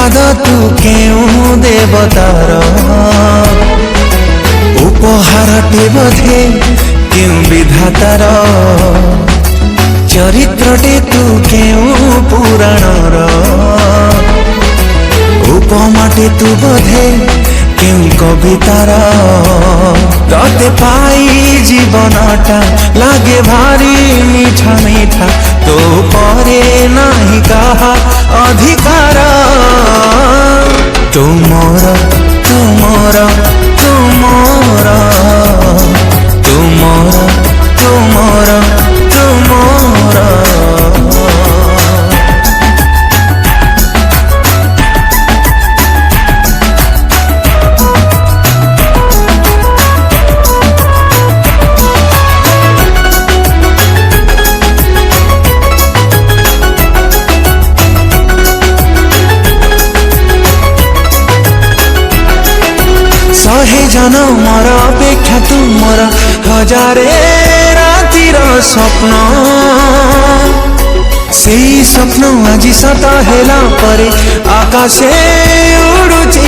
प्रसाद तू केउं देवतार उपहारटे बधे केउं विधातार चरित्रटे तू केउं पुराणर उपमाटे तू बधे केउं कवितार तते पाई जीवनटा लागे भारी मीठा मीठा तो परे नाही कहा अधिकार तुमर तुमर तुमर तुमर तुमर तुमर सहे जनमर अपेक्षा तुमर हजारे रातिर स्वप्न से स्वप्न आज सत हेला परे आकाशे उड़ुची